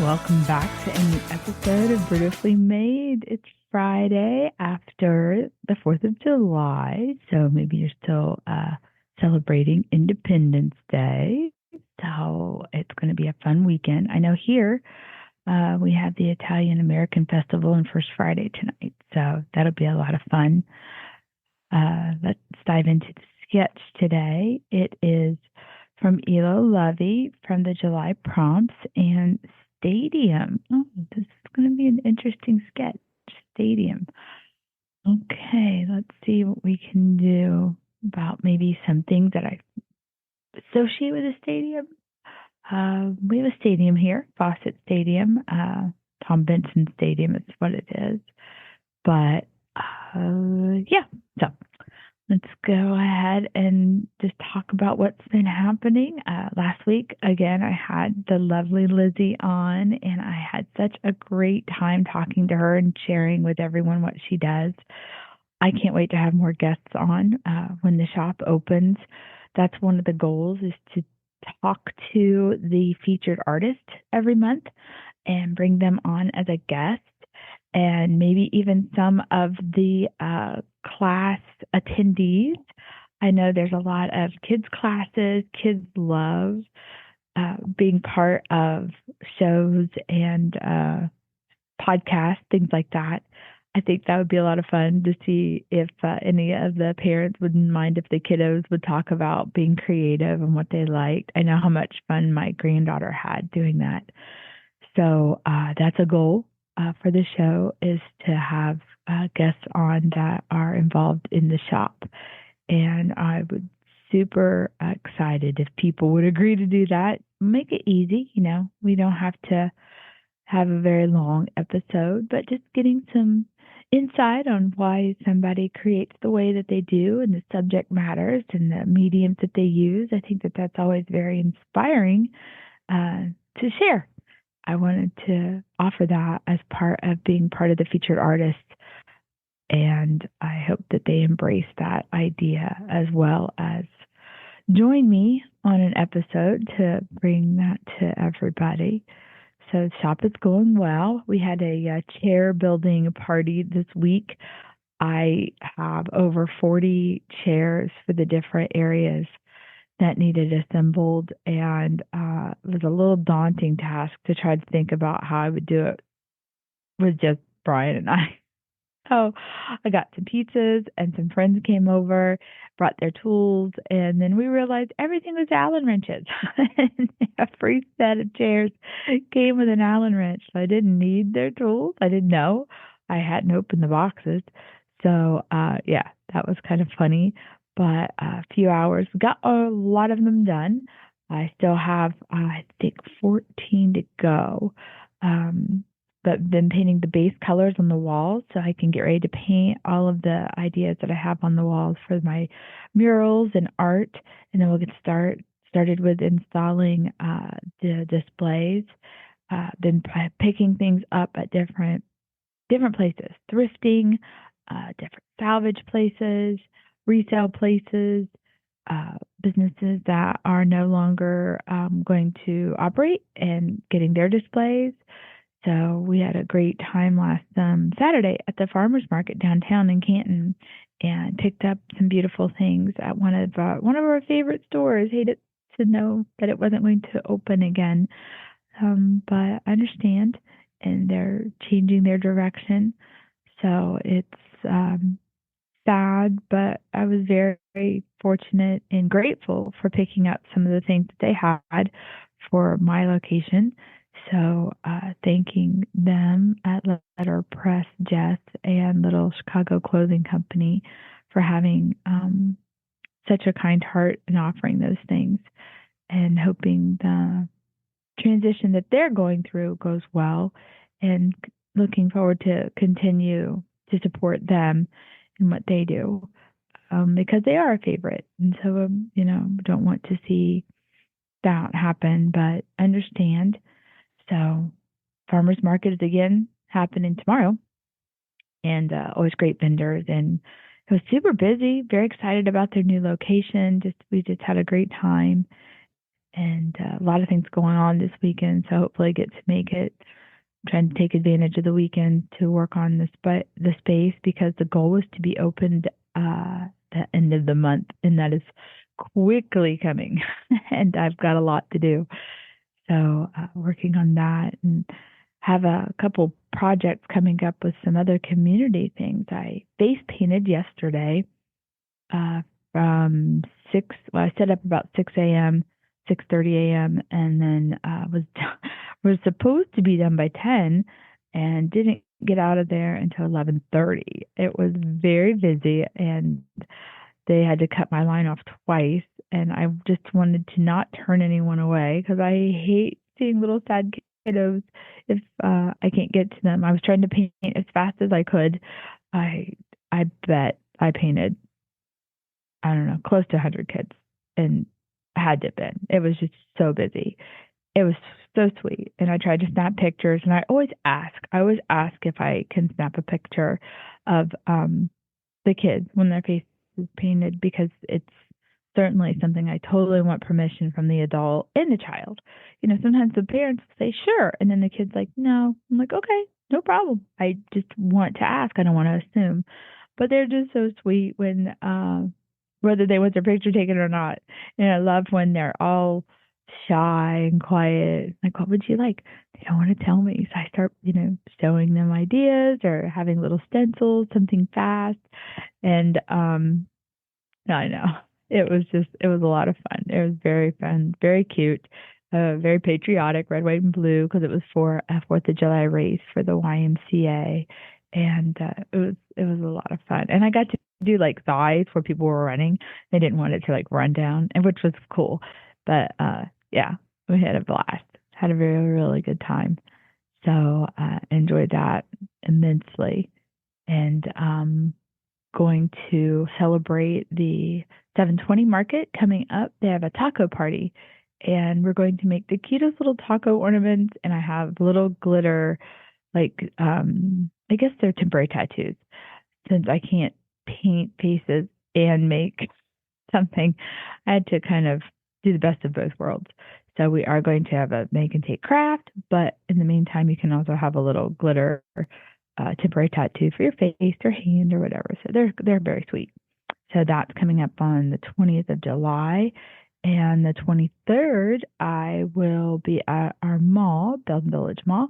Welcome back to a new episode of Beautifully Made. It's Friday after the 4th of July, so maybe you're still celebrating Independence Day. So it's going to be a fun weekend. I know here we have the Italian American Festival on First Friday tonight, so that'll be a lot of fun. Let's dive into the sketch today. It is from Elo Lovey from the July prompts and Stadium. Oh, this is going to be an interesting sketch. Stadium. Okay, let's see what we can do about maybe some things that I associate with a stadium. We have a stadium here, Fawcett Stadium. Tom Benson Stadium is what it is. But yeah, so let's go ahead and just talk about what's been happening. Last week, again, I had the lovely Lizzie on, and I had such a great time talking to her and sharing with everyone what she does. I can't wait to have more guests on when the shop opens. That's one of the goals, is to talk to the featured artist every month and bring them on as a guest, and maybe even some of the class attendees. I know there's a lot of kids classes. Kids love being part of shows and podcasts, things like that. I think that would be a lot of fun to see if any of the parents wouldn't mind if the kiddos would talk about being creative and what they liked. I know how much fun my granddaughter had doing that. So that's a goal for the show, is to have guests on that are involved in the shop. And I would super excited if people would agree to do that. Make it easy, we don't have to have a very long episode, but just getting some insight on why somebody creates the way that they do and the subject matters and the mediums that they use. I think that that's always very inspiring to share. I wanted to offer that as part of being part of the featured artists, and I hope that they embrace that idea as well as join me on an episode to bring that to everybody. So the shop is going well. We had a chair building party this week. I have over 40 chairs for the different areas that needed assembled, and it was a little daunting task to try to think about how I would do it with just Brian and I. So I got some pizzas, and some friends came over, brought their tools, and then we realized everything was Allen wrenches. A free set of chairs came with an Allen wrench. So I didn't need their tools. I didn't know. I hadn't opened the boxes. So yeah, that was kind of funny. But a few hours, we got a lot of them done. I still have, I think, 14 to go. But been painting the base colors on the walls so I can get ready to paint all of the ideas that I have on the walls for my murals and art. And then we'll get started with installing the displays. Been picking things up at different places, thrifting, different salvage places, resale places, businesses that are no longer going to operate, and getting their displays. So we had a great time last Saturday at the farmers market downtown in Canton, and picked up some beautiful things at one of our favorite stores. Hated to know that it wasn't going to open again, but I understand, and they're changing their direction. So it's sad, but I was very, very fortunate and grateful for picking up some of the things that they had for my location. So thanking them at Letterpress Jess and Little Chicago Clothing Company for having such a kind heart and offering those things, and hoping the transition that they're going through goes well, and looking forward to continue to support them in what they do, because they are a favorite. And so, don't want to see that happen, but understand. So farmers market is again happening tomorrow, and always great vendors, and it was super busy. Very excited about their new location. We just had a great time, and a lot of things going on this weekend. So hopefully I get to make it. I'm trying to take advantage of the weekend to work on the space because the goal was to be opened the end of the month, and that is quickly coming. And I've got a lot to do. So working on that and have a couple projects coming up with some other community things. I face painted yesterday uh, from 6. Well, I set up about 6 a.m., 6:30 a.m., and then was supposed to be done by 10, and didn't get out of there until 11:30. It was very busy, and they had to cut my line off twice, and I just wanted to not turn anyone away because I hate seeing little sad kiddos if I can't get to them. I was trying to paint as fast as I could. I I bet I painted, I don't know, close to 100 kids, and had to have been. It was just so busy. It was so sweet, and I tried to snap pictures, and I always ask. I always ask if I can snap a picture of the kids when their face is painted because it's certainly something I totally want permission from the adult and the child. Sometimes the parents say sure, and then the kid's like no. I'm like okay, no problem. I just want to ask. I don't want to assume. But they're just so sweet when whether they want their picture taken or not. And I love when they're all shy and quiet. Like, what would you like? They don't want to tell me. So I start, showing them ideas or having little stencils, something fast. And I know. It was a lot of fun. It was very fun, very cute, very patriotic, red, white, and blue, because it was for a 4th of July race for the YMCA. And it was a lot of fun. And I got to do like thighs where people were running. They didn't want it to like run down, and which was cool. But yeah, we had a blast. Had a very, really good time. So enjoyed that immensely. And going to celebrate the 720 market coming up. They have a taco party, and we're going to make the cutest little taco ornaments. And I have little glitter, like I guess they're temporary tattoos, since I can't paint faces and make something. I had to kind of do the best of both worlds. So we are going to have a make and take craft, but in the meantime, you can also have a little glitter temporary tattoo for your face or hand or whatever. So they're very sweet. So that's coming up on the 20th of July. And the 23rd, I will be at our mall, Belden Village Mall,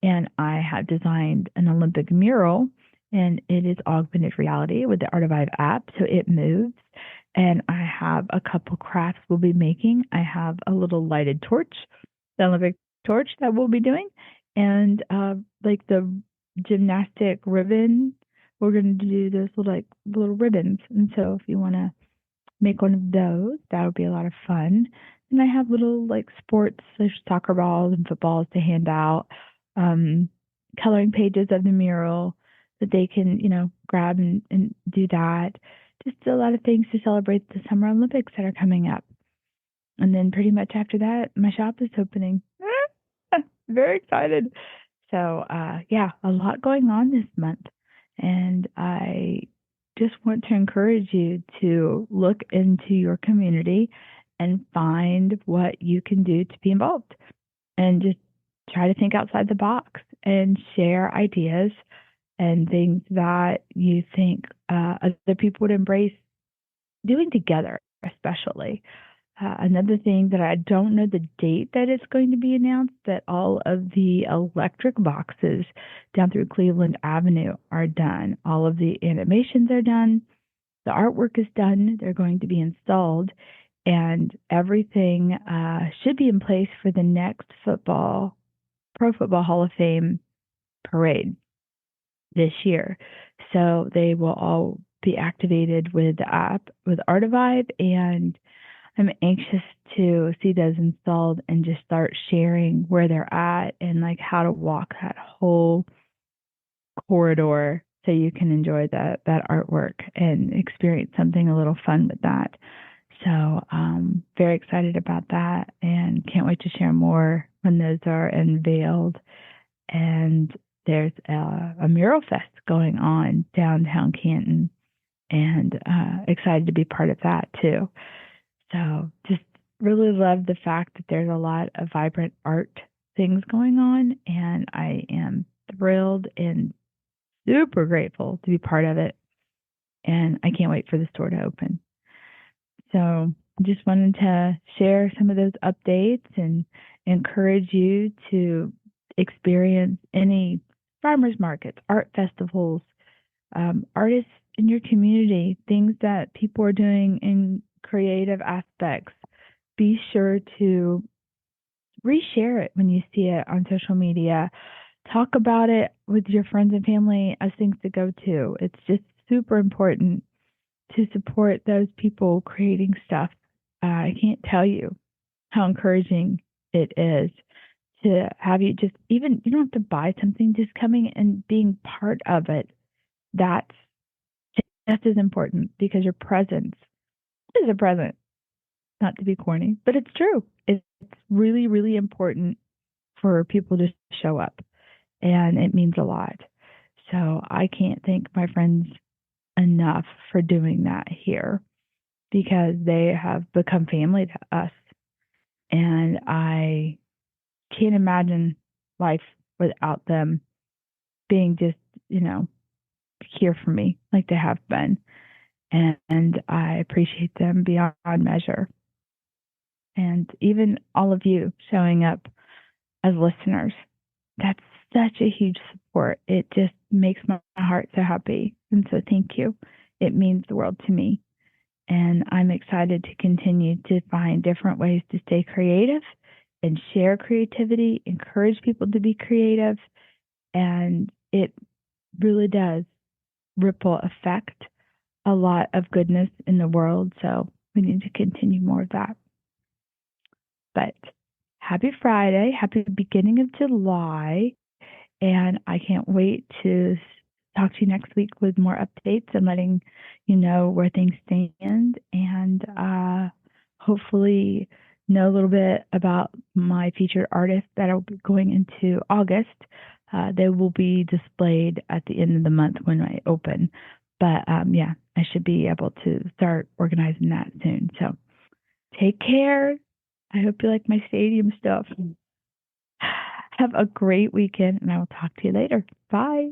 and I have designed an Olympic mural, and it is augmented reality with the Artivive app, so it moves. And I have a couple crafts we'll be making. I have a little lighted torch, the Olympic torch that we'll be doing, and like the gymnastic ribbon. We're going to do those little ribbons, and so if you want to make one of those, that would be a lot of fun. And I have little like sports, there's soccer balls and footballs to hand out, um, coloring pages of the mural that they can, grab and do that. Just a lot of things to celebrate the Summer Olympics that are coming up. And then pretty much after that, my shop is opening. Very excited. So, yeah, a lot going on this month. And I just want to encourage you to look into your community and find what you can do to be involved, and just try to think outside the box and share ideas and things that you think other people would embrace doing together, especially. Another thing that I don't know the date that it's going to be announced, that all of the electric boxes down through Cleveland Avenue are done. All of the animations are done. The artwork is done. They're going to be installed, and everything should be in place for the next Pro Football Hall of Fame parade this year. So they will all be activated with the app with Artivive, and I'm anxious to see those installed and just start sharing where they're at and like how to walk that whole corridor so you can enjoy that artwork and experience something a little fun with that. So very excited about that, and can't wait to share more when those are unveiled. And there's a mural fest going on downtown Canton, and excited to be part of that too. So just really love the fact that there's a lot of vibrant art things going on, and I am thrilled and super grateful to be part of it. And I can't wait for the store to open. So just wanted to share some of those updates and encourage you to experience any farmers markets, art festivals, artists in your community, things that people are doing in creative aspects. Be sure to reshare it when you see it on social media. Talk about it with your friends and family as things to go to. It's just super important to support those people creating stuff. I can't tell you how encouraging it is to have you just even, you don't have to buy something, just coming and being part of it. That's just as important because your presence is a present, not to be corny, but it's true. It's really, really important for people to show up, and it means a lot. So I can't thank my friends enough for doing that here because they have become family to us. And I can't imagine life without them being just, you know, here for me like they have been. And I appreciate them beyond measure. And even all of you showing up as listeners, that's such a huge support. It just makes my heart so happy. And so thank you. It means the world to me. And I'm excited to continue to find different ways to stay creative and share creativity, encourage people to be creative. And it really does ripple affect a lot of goodness in the world. So we need to continue more of that. But happy Friday, happy beginning of July. And I can't wait to talk to you next week with more updates and letting you know where things stand and hopefully know a little bit about my featured artists that will be going into August. They will be displayed at the end of the month when I open. But yeah, I should be able to start organizing that soon. So take care. I hope you like my stadium stuff. Have a great weekend, and I will talk to you later. Bye.